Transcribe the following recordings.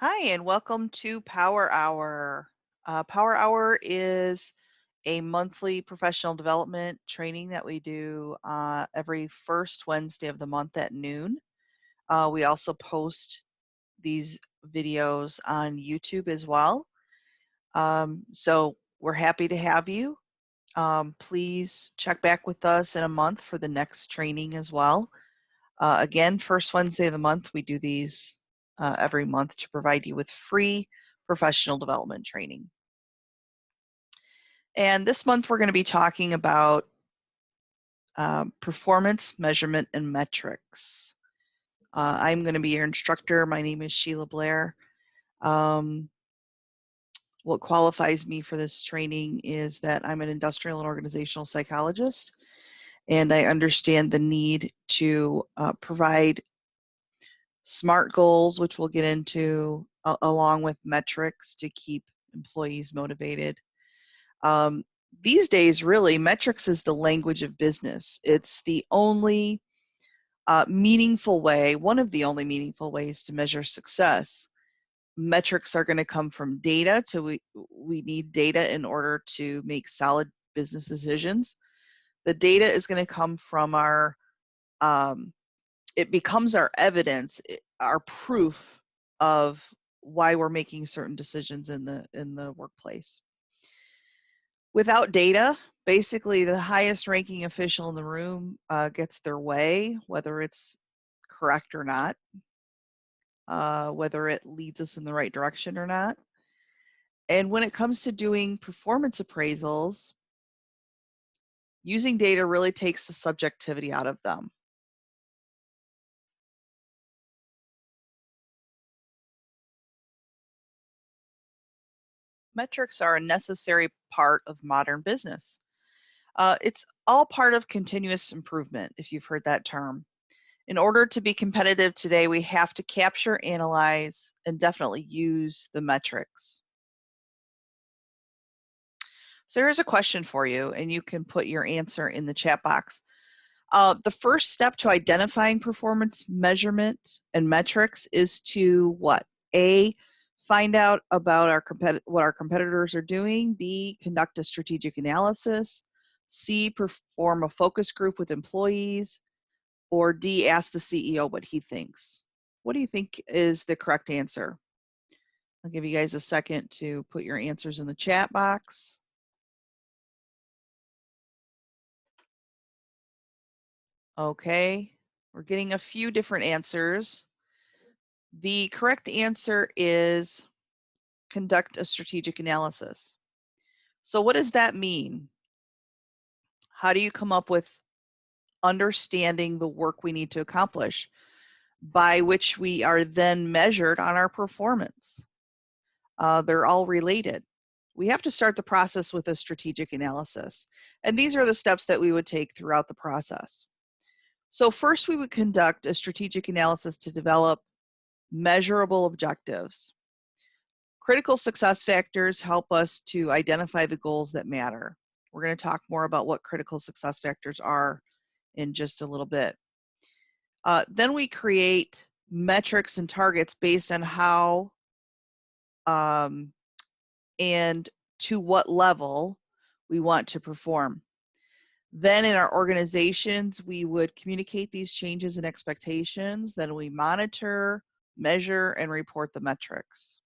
Hi, and welcome to Power Hour. Power Hour is a monthly professional development training that we do every first Wednesday of the month at noon. We also post these videos on YouTube as well. So we're happy to have you. Please check back with us in a month for the next training as well. Again, first Wednesday of the month, we do these every month to provide you with free professional development training. And this month, we're going to be talking about performance measurement and metrics. I'm going to be your instructor. My name is Sheila Blair. What qualifies me for this training is that I'm an industrial and organizational psychologist, and I understand the need to provide SMART goals, which we'll get into, along with metrics to keep employees motivated. These days, really, metrics is the language of business. It's the only meaningful way, one of the only meaningful ways to measure success. Metrics are going to come from data. We need data in order to make solid business decisions. The data is going to come from our it becomes our evidence, our proof of why we're making certain decisions in the workplace. Without data, basically the highest ranking official in the room gets their way, whether it's correct or not, whether it leads us in the right direction or not. And when it comes to doing performance appraisals, using data really takes the subjectivity out of them. Metrics are a necessary part of modern business. It's all part of continuous improvement, if you've heard that term. In order to be competitive today, we have to capture, analyze, and definitely use the metrics. So here's a question for you, and you can put your answer in the chat box. The first step to identifying performance measurement and metrics is to what? A, find out about what our competitors are doing. B, conduct a strategic analysis. C, perform a focus group with employees. Or D, ask the CEO what he thinks. What do you think is the correct answer? I'll give you guys a second to put your answers in the chat box. Okay, we're getting a few different answers. The correct answer is conduct a strategic analysis. So what does that mean? How do you come up with understanding the work we need to accomplish, by which we are then measured on our performance? They're all related. We have to start the process with a strategic analysis. And these are the steps that we would take throughout the process. So first, we would conduct a strategic analysis to develop measurable objectives. Critical success factors help us to identify the goals that matter. We're going to talk more about what critical success factors are in just a little bit. Then we create metrics and targets based on how and to what level we want to perform. Then in our organizations, we would communicate these changes and expectations. Then we monitor, measure, and report the metrics.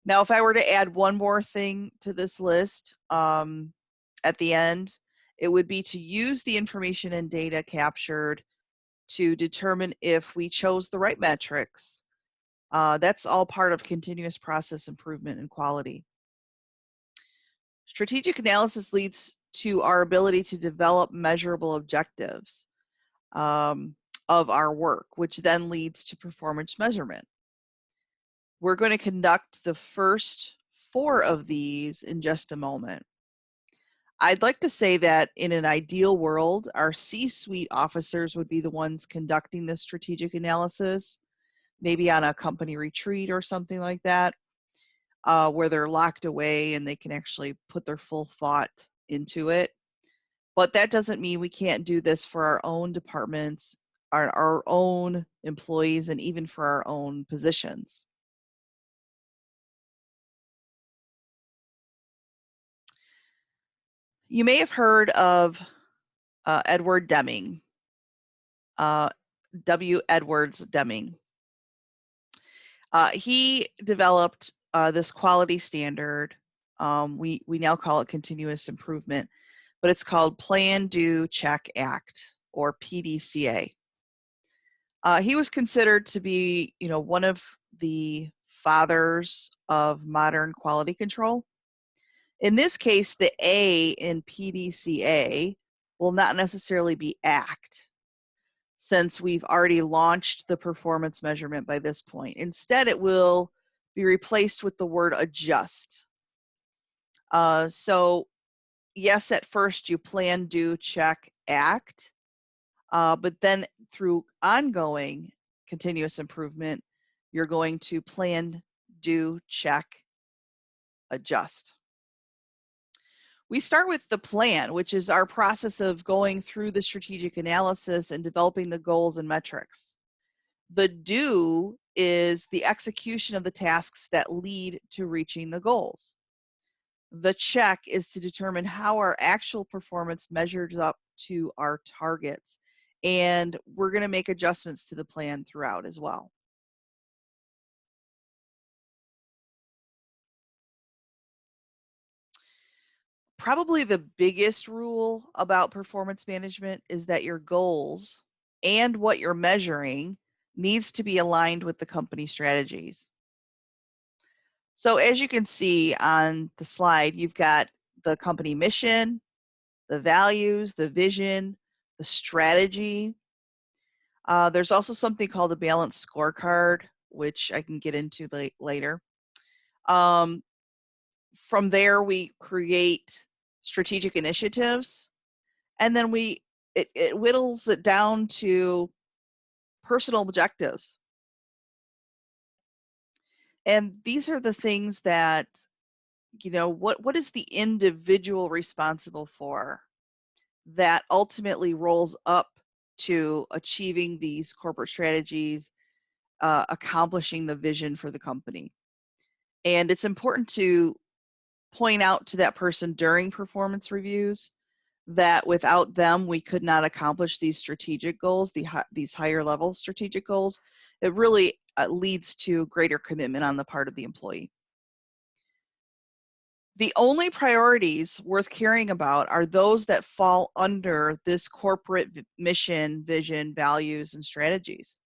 Now, if I were to add one more thing to this list at the end, it would be to use the information and data captured to determine if we chose the right metrics. That's all part of continuous process improvement and quality. Strategic analysis leads to our ability to develop measurable objectives of our work, which then leads to performance measurement. We're going to conduct the first 4 of these in just a moment. I'd like to say that in an ideal world, our C-suite officers would be the ones conducting this strategic analysis, maybe on a company retreat or something like that, where they're locked away and they can actually put their full thought into it. But that doesn't mean we can't do this for our own departments, our own employees, and even for our own positions. You may have heard of Edward Deming, W. Edwards Deming. He developed this quality standard. We now call it continuous improvement, but it's called Plan, Do, Check, Act, or PDCA. He was considered to be, one of the fathers of modern quality control. In this case, the A in PDCA will not necessarily be ACT, since we've already launched the performance measurement by this point. Instead, it will be replaced with the word adjust. So yes, at first you plan, do, check, act, but then through ongoing continuous improvement, you're going to plan, do, check, adjust. We start with the plan, which is our process of going through the strategic analysis and developing the goals and metrics. The do is the execution of the tasks that lead to reaching the goals. The check is to determine how our actual performance measures up to our targets. And we're going to make adjustments to the plan throughout as well. Probably the biggest rule about performance management is that your goals and what you're measuring needs to be aligned with the company strategies. So as you can see on the slide, you've got the company mission, the values, the vision, the strategy. There's also something called a balanced scorecard, which I can get into later. From there, we create strategic initiatives, and then it whittles it down to personal objectives. And these are the things that, what is the individual responsible for that ultimately rolls up to achieving these corporate strategies, accomplishing the vision for the company. And it's important to point out to that person during performance reviews that without them, we could not accomplish these strategic goals, these higher level strategic goals. It really leads to greater commitment on the part of the employee. The only priorities worth caring about are those that fall under this corporate mission, vision, values, and strategies.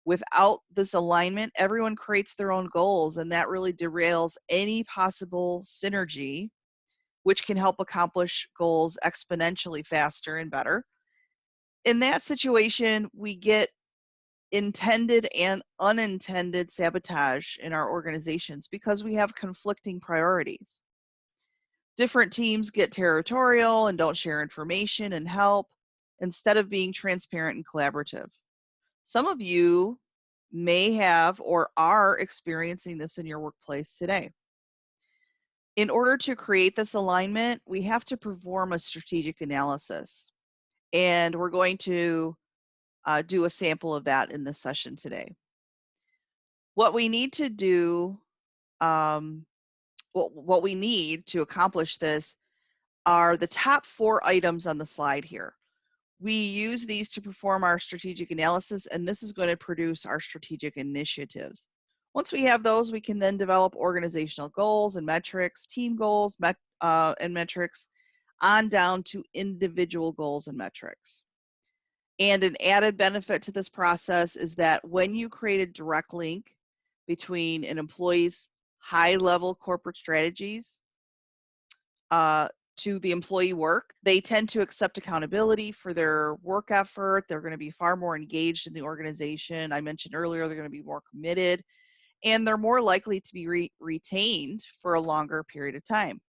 Without this alignment, everyone creates their own goals, and that really derails any possible synergy, which can help accomplish goals exponentially faster and better. In that situation, we get intended and unintended sabotage in our organizations because we have conflicting priorities. Different teams get territorial and don't share information and help instead of being transparent and collaborative. Some of you may have or are experiencing this in your workplace today. In order to create this alignment, we have to perform a strategic analysis. And we're going to do a sample of that in this session today. What we need to do, what we need to accomplish this are the top 4 items on the slide here. We use these to perform our strategic analysis, and this is going to produce our strategic initiatives. Once we have those, we can then develop organizational goals and metrics, team goals and metrics, on down to individual goals and metrics. And an added benefit to this process is that when you create a direct link between an employee's high-level corporate strategies to the employee work, they tend to accept accountability for their work effort. They're going to be far more engaged in the organization. I mentioned earlier, they're going to be more committed, and they're more likely to be retained for a longer period of time.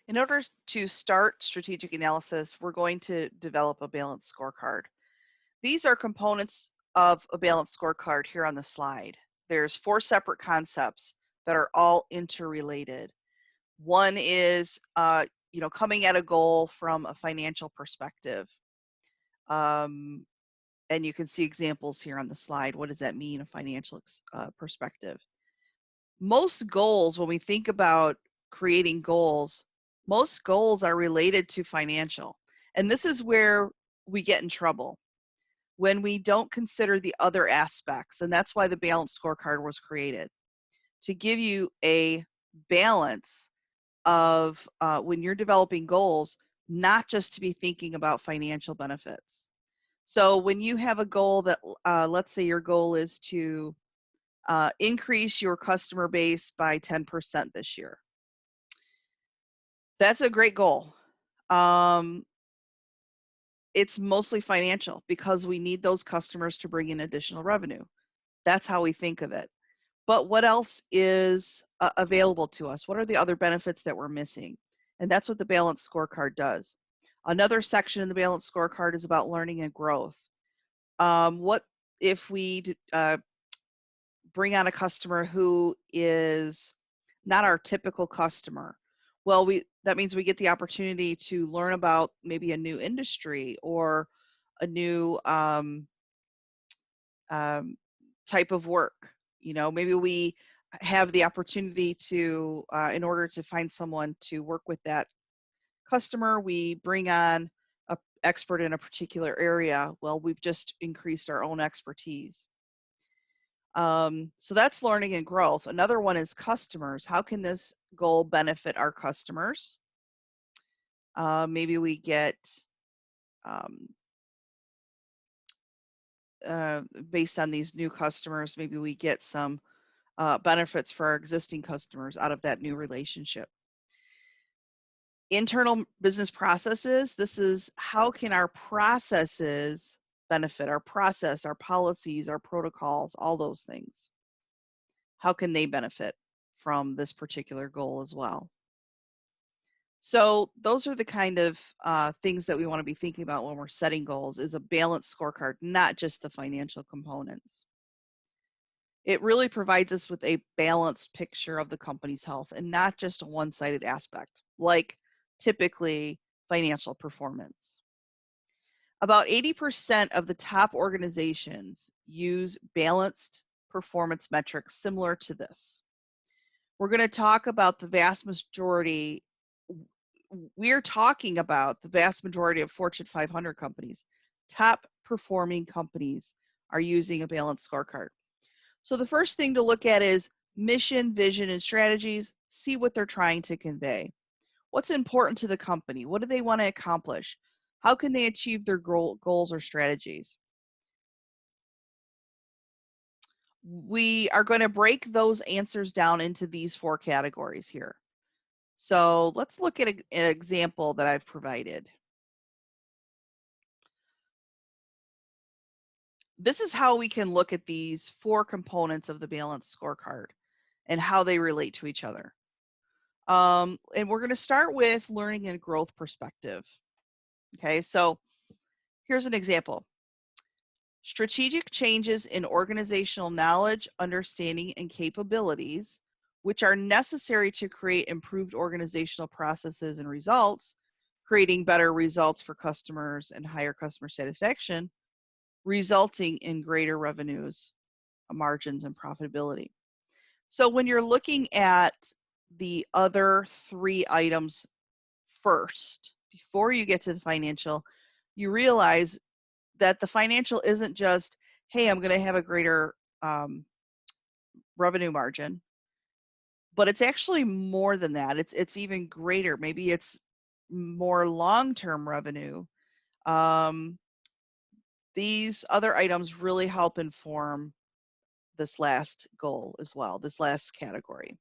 In order to start strategic analysis, we're going to develop a balanced scorecard. These are components of a balanced scorecard here on the slide. There's 4 separate concepts that are all interrelated. One is, coming at a goal from a financial perspective. And you can see examples here on the slide. What does that mean, a financial perspective? Most goals, when we think about creating goals, most goals are related to financial. And this is where we get in trouble, when we don't consider the other aspects. And that's why the balanced scorecard was created, to give you a balance of when you're developing goals, not just to be thinking about financial benefits. So when you have a goal that, let's say your goal is to increase your customer base by 10% this year. That's a great goal. It's mostly financial because we need those customers to bring in additional revenue. That's how we think of it. But what else is available to us? What are the other benefits that we're missing? And that's what the balanced scorecard does. Another section in the balanced scorecard is about learning and growth. What if we bring on a customer who is not our typical customer? Well, that means we get the opportunity to learn about maybe a new industry or a new type of work. You know, maybe we have the opportunity to, in order to find someone to work with that customer, we bring on an expert in a particular area. Well, we've just increased our own expertise. So that's learning and growth. Another one is customers. How can this goal benefit our customers? Maybe we get, based on these new customers, maybe we get some benefits for our existing customers out of that new relationship. Internal business processes. This is how can our processes benefit, our process, our policies, our protocols, all those things. How can they benefit from this particular goal as well? So those are the kind of things that we want to be thinking about when we're setting goals, is a balanced scorecard, not just the financial components. It really provides us with a balanced picture of the company's health and not just a one-sided aspect, like typically financial performance. About 80% of the top organizations use balanced performance metrics similar to this. We're going to talk about the vast majority. We're talking about the vast majority of Fortune 500 companies. Top performing companies are using a balanced scorecard. So the first thing to look at is mission, vision, and strategies. See what they're trying to convey. What's important to the company? What do they want to accomplish? How can they achieve their goals or strategies? We are going to break those answers down into these 4 categories here. So let's look at an example that I've provided. This is how we can look at these 4 components of the balanced scorecard and how they relate to each other. And we're going to start with learning and growth perspective. Okay, so here's an example. Strategic changes in organizational knowledge, understanding, and capabilities, which are necessary to create improved organizational processes and results, creating better results for customers and higher customer satisfaction, resulting in greater revenues, margins, and profitability. So when you're looking at the other 3 items first, before you get to the financial, you realize that the financial isn't just, hey, I'm going to have a greater revenue margin, but it's actually more than that. It's even greater. Maybe it's more long-term revenue. These other items really help inform this last goal as well, this last category.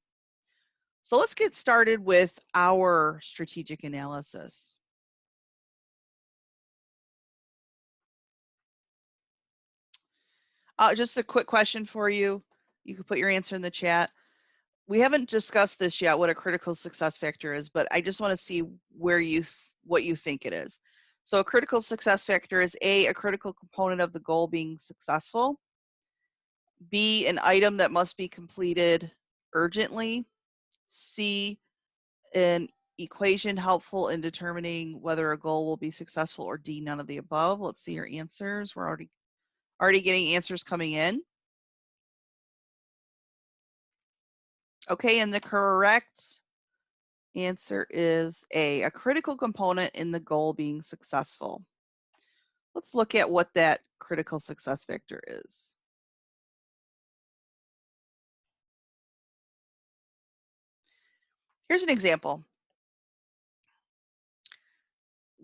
So let's get started with our strategic analysis. Just a quick question for you. You can put your answer in the chat. We haven't discussed this yet, what a critical success factor is, but I just want to see where what you think it is. So a critical success factor is A, a critical component of the goal being successful. B, an item that must be completed urgently. C, an equation helpful in determining whether a goal will be successful, or D, none of the above. Let's see your answers. We're already Already getting answers coming in? Okay, and the correct answer is A, critical component in the goal being successful. Let's look at what that critical success factor is. Here's an example.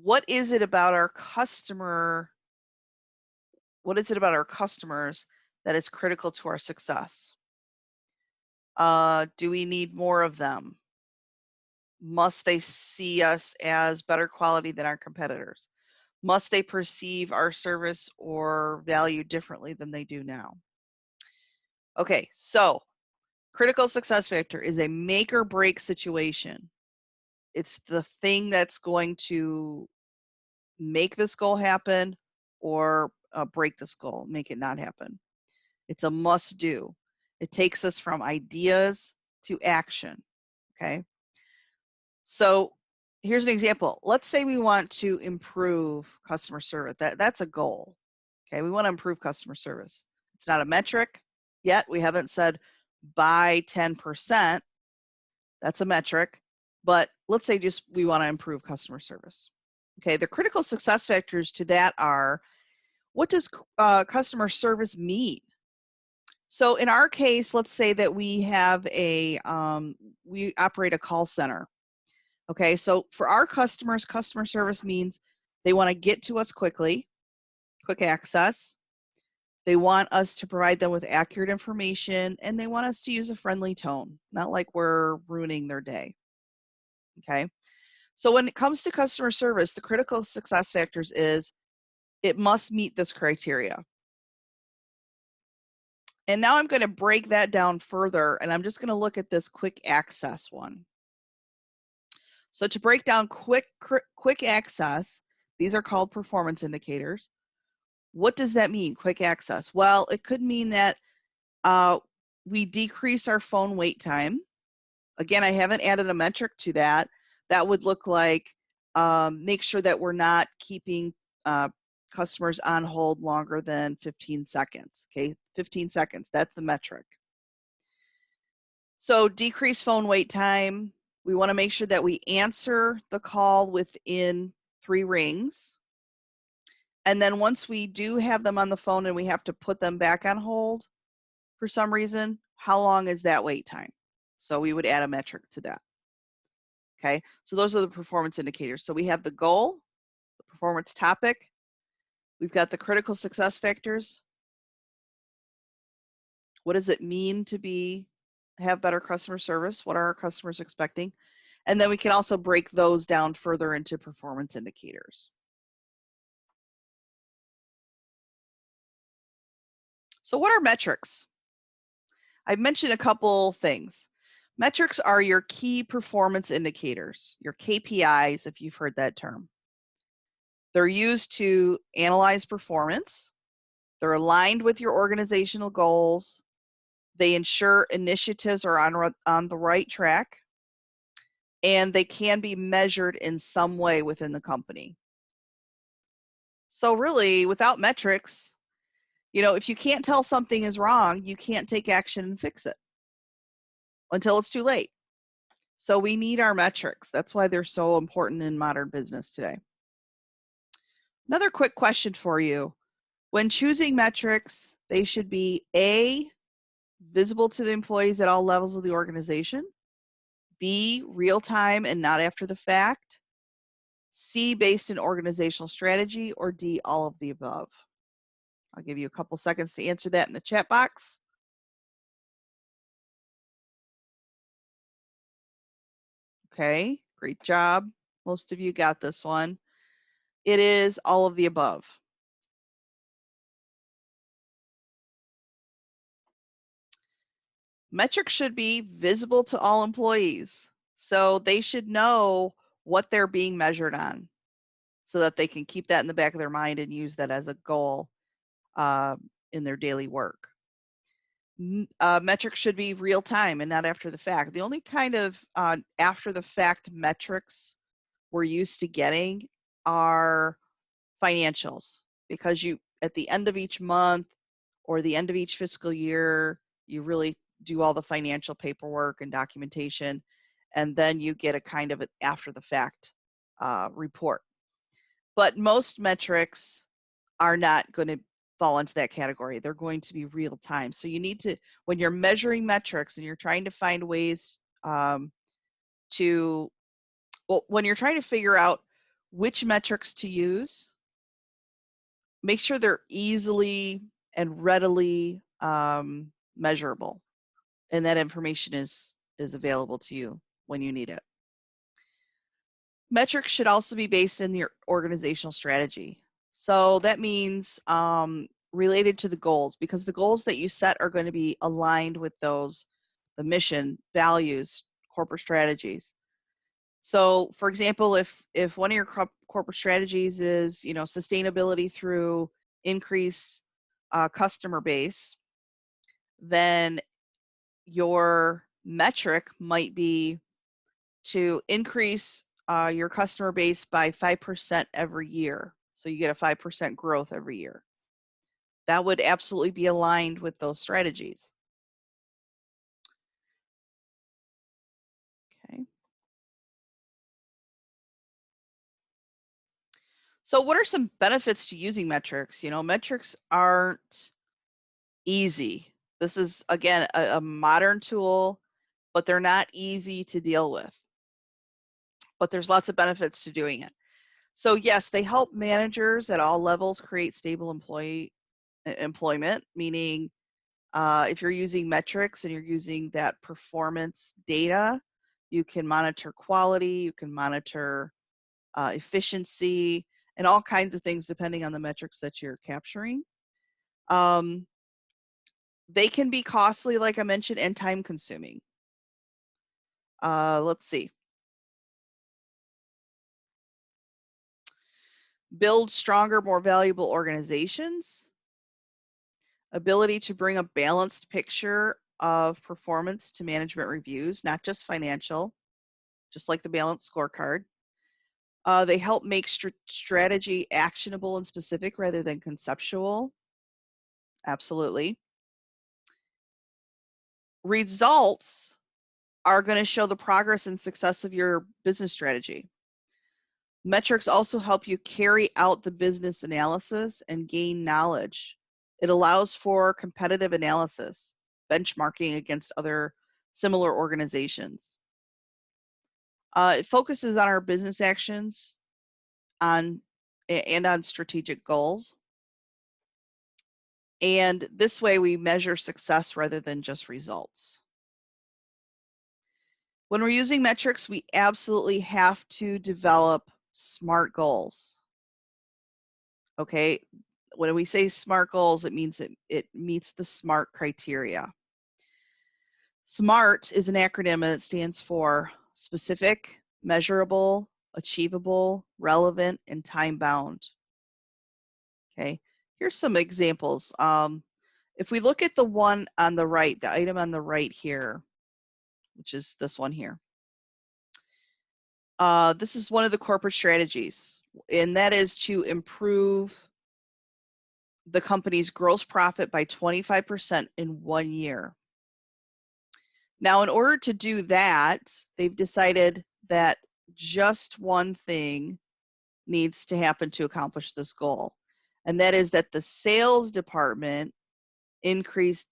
What is it about our customer? What is it about our customers that is critical to our success? Do we need more of them? Must they see us as better quality than our competitors? Must they perceive our service or value differently than they do now? Okay, so critical success factor is a make or break situation. It's the thing that's going to make this goal happen or break this goal, make it not happen. It's a must do. It takes us from ideas to action, okay? So here's an example. Let's say we want to improve customer service. That's a goal, okay? We want to improve customer service. It's not a metric yet. We haven't said by 10%. That's a metric. But let's say just we want to improve customer service. Okay, the critical success factors to that are, what does customer service mean? So in our case, let's say that we have we operate a call center. Okay, so for our customers, customer service means they want to get to us quickly, quick access. They want us to provide them with accurate information, and they want us to use a friendly tone, not like we're ruining their day. Okay, so when it comes to customer service, the critical success factors is it must meet this criteria. And now I'm going to break that down further, and I'm just going to look at this quick access one. So to break down quick access, these are called performance indicators. What does that mean, quick access? Well, it could mean that we decrease our phone wait time. Again, I haven't added a metric to that. That would look like make sure that we're not keeping customers on hold longer than 15 seconds. Okay, 15 seconds, that's the metric. So decrease phone wait time. We want to make sure that we answer the call within 3 rings. And then once we do have them on the phone and we have to put them back on hold for some reason, how long is that wait time? So we would add a metric to that. Okay, so those are the performance indicators. So we have the goal, the performance topic, we've got the critical success factors. What does it mean to have better customer service? What are our customers expecting? And then we can also break those down further into performance indicators. So what are metrics? I've mentioned a couple things. Metrics are your key performance indicators, your KPIs, if you've heard that term. They're used to analyze performance. They're aligned with your organizational goals. They ensure initiatives are on the right track. And they can be measured in some way within the company. So really, without metrics, if you can't tell something is wrong, you can't take action and fix it until it's too late. So we need our metrics. That's why they're so important in modern business today. Another quick question for you. When choosing metrics, they should be A, visible to the employees at all levels of the organization. B, real time and not after the fact. C, based in organizational strategy, or D, all of the above. I'll give you a couple seconds to answer that in the chat box. Okay, great job. Most of you got this one. It is all of the above. Metrics should be visible to all employees. So they should know what they're being measured on so that they can keep that in the back of their mind and use that as a goal in their daily work. Metrics should be real time and not after the fact. The only kind of after the fact metrics we're used to getting are financials, because at the end of each month or the end of each fiscal year, you really do all the financial paperwork and documentation, and then you get a kind of an after the fact report. But most metrics are not going to fall into that category. They're going to be real time. So you need to, when you're measuring metrics and you're trying to find ways when you're trying to figure out which metrics to use, make sure they're easily and readily measurable, and that information is available to you when you need it. Metrics should also be based in your organizational strategy. So that means related to the goals, because the goals that you set are going to be aligned with those, the mission, values, corporate strategies. So for example, if one of your corporate strategies is, sustainability through increase customer base, then your metric might be to increase your customer base by 5% every year. So you get a 5% growth every year. That would absolutely be aligned with those strategies. Okay. So what are some benefits to using metrics? Metrics aren't easy. This is, again, a modern tool, but they're not easy to deal with. But there's lots of benefits to doing it. So yes, they help managers at all levels create stable employment, meaning if you're using metrics and you're using that performance data, you can monitor quality, you can monitor efficiency, and all kinds of things depending on the metrics that you're capturing. They can be costly, like I mentioned, and time consuming. Let's see. Build stronger, more valuable organizations. Ability to bring a balanced picture of performance to management reviews, not just financial, just like the balanced scorecard. They help make strategy actionable and specific rather than conceptual. Absolutely. Results are going to show the progress and success of your business strategy. Metrics also help you carry out the business analysis and gain knowledge. It allows for competitive analysis, benchmarking against other similar organizations. It focuses on our business actions and on strategic goals. And this way we measure success rather than just results. When we're using metrics, we absolutely have to develop SMART goals. Okay, when we say SMART goals, it means it meets the SMART criteria. SMART is an acronym and it stands for specific, measurable, achievable, relevant, and time-bound. Okay, here's some examples. If we look at the one on the right, the item on the right here, which is this one here. This is one of the corporate strategies, and that is to improve the company's gross profit by 25% in 1 year. Now, in order to do that, they've decided that just one thing needs to happen to accomplish this goal, and that is that the sales department increased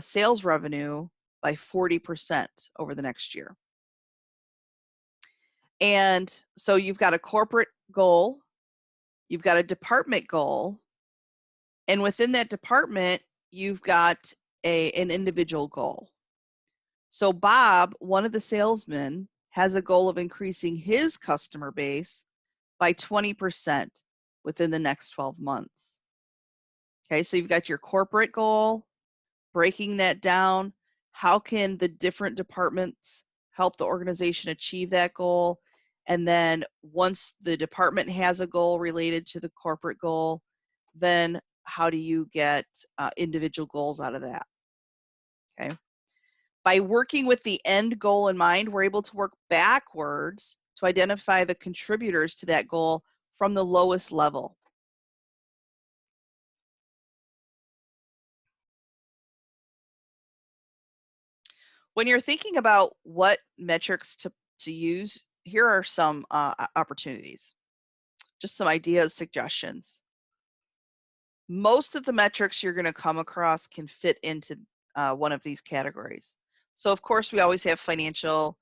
sales revenue by 40% over the next year. And so you've got a corporate goal, you've got a department goal, and within that department, you've got an individual goal. So Bob, one of the salesmen, has a goal of increasing his customer base by 20% within the next 12 months. Okay, so you've got your corporate goal, breaking that down. How can the different departments help the organization achieve that goal? And then once the department has a goal related to the corporate goal, then how do you get individual goals out of that? Okay. By working with the end goal in mind, we're able to work backwards to identify the contributors to that goal from the lowest level. When you're thinking about what metrics to use, here are some opportunities, just some ideas, suggestions. Most of the metrics you're going to come across can fit into one of these categories. So of course, we always have financial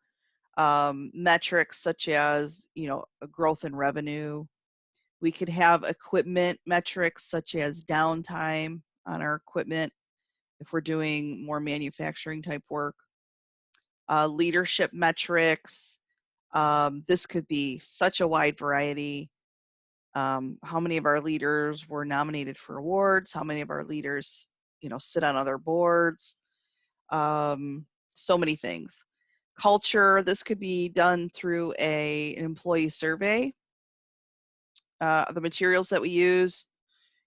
metrics such as, a growth in revenue. We could have equipment metrics such as downtime on our equipment if we're doing more manufacturing type work. Leadership metrics. This could be such a wide variety. How many of our leaders were nominated for awards? How many of our leaders, sit on other boards? So many things. Culture, this could be done through an employee survey. The materials that we use,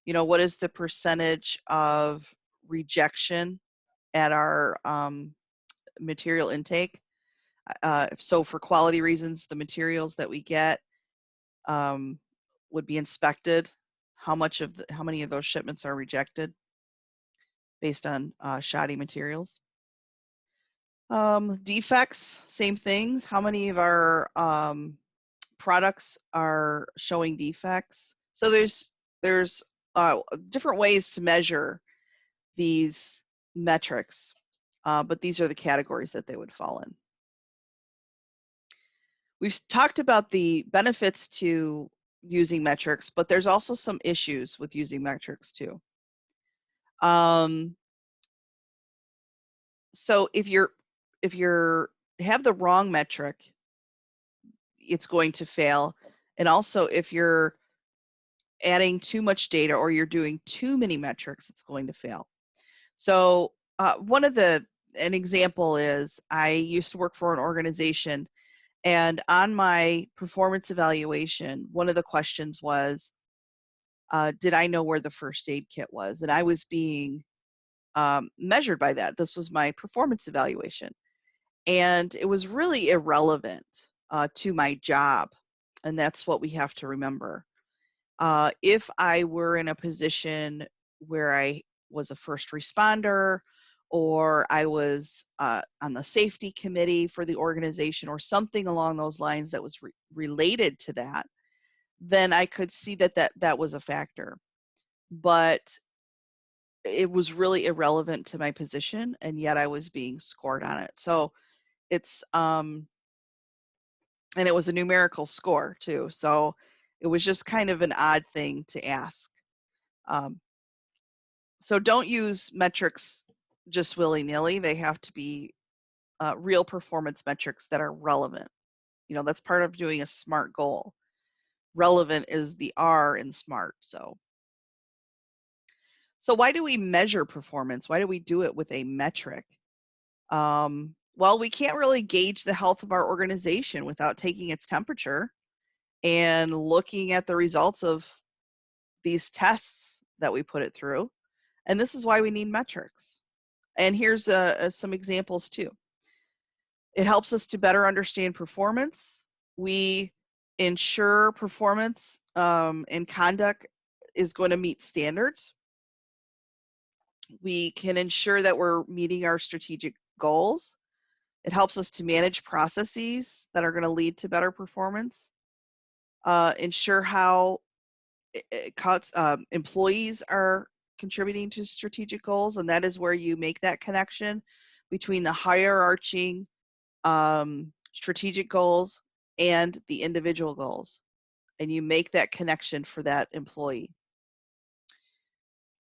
what is the percentage of rejection at our material intake? So for quality reasons, the materials that we get would be inspected. How many of those shipments are rejected based on shoddy materials? Defects, same thing. How many of our products are showing defects? So there's different ways to measure these metrics, but these are the categories that they would fall in. We've talked about the benefits to using metrics, but there's also some issues with using metrics too. So if you're have the wrong metric, it's going to fail. And also if you're adding too much data or you're doing too many metrics, it's going to fail. So an example is I used to work for an organization, and on my performance evaluation, one of the questions was, did I know where the first aid kit was? And I was being measured by that. This was my performance evaluation. And it was really irrelevant to my job. And that's what we have to remember. If I were in a position where I was a first responder, or I was on the safety committee for the organization, or something along those lines that was related to that, then I could see that was a factor. But it was really irrelevant to my position, and yet I was being scored on it. So it's and it was a numerical score too. So it was just kind of an odd thing to ask. So don't use metrics just willy-nilly. They have to be real performance metrics that are relevant. That's part of doing a SMART goal. Relevant is the R in SMART. So why do we measure performance? Why do we do it with a metric? Well, we can't really gauge the health of our organization without taking its temperature and looking at the results of these tests that we put it through. And this is why we need metrics. And here's some examples too. It helps us to better understand performance. We ensure performance and conduct is going to meet standards. We can ensure that we're meeting our strategic goals. It helps us to manage processes that are going to lead to better performance. Ensure how employees are contributing to strategic goals, and that is where you make that connection between the hierarching strategic goals and the individual goals, and you make that connection for that employee.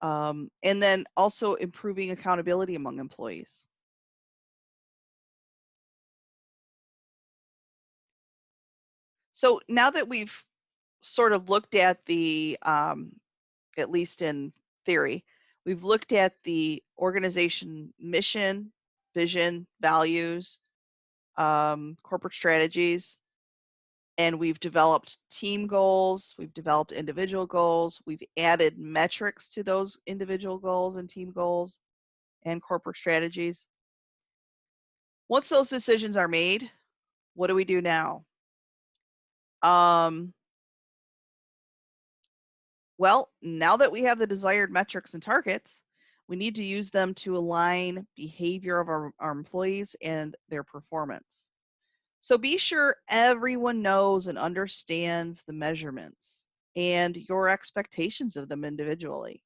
And then also improving accountability among employees. So now that we've sort of looked at the, at least in theory, we've looked at the organization mission, vision, values, corporate strategies, and we've developed team goals, we've developed individual goals, we've added metrics to those individual goals and team goals and corporate strategies. Once those decisions are made, what do we do now? Well, now that we have the desired metrics and targets, We need to use them to align behavior of our employees and their performance. So be sure everyone knows and understands the measurements and your expectations of them individually.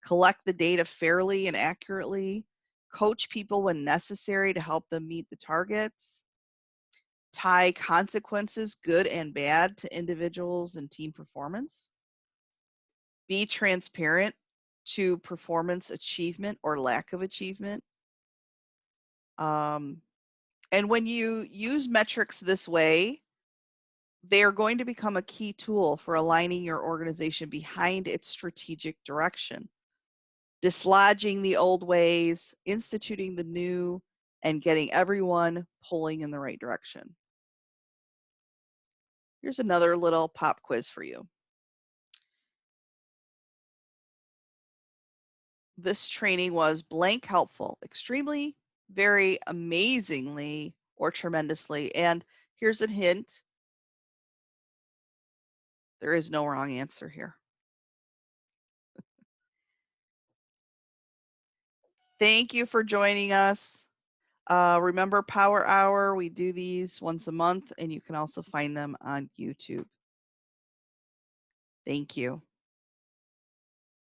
Collect the data fairly and accurately. Coach people when necessary to help them meet the targets. Tie consequences, good and bad, to individuals and team performance. Be transparent to performance achievement or lack of achievement. And when you use metrics this way, they are going to become a key tool for aligning your organization behind its strategic direction, dislodging the old ways, instituting the new, and getting everyone pulling in the right direction. Here's another little pop quiz for you. This training was blank helpful, extremely, very, amazingly, or tremendously. And here's a hint. There is no wrong answer here. Thank you for joining us. Remember Power Hour, we do these once a month, and you can also find them on YouTube. Thank you.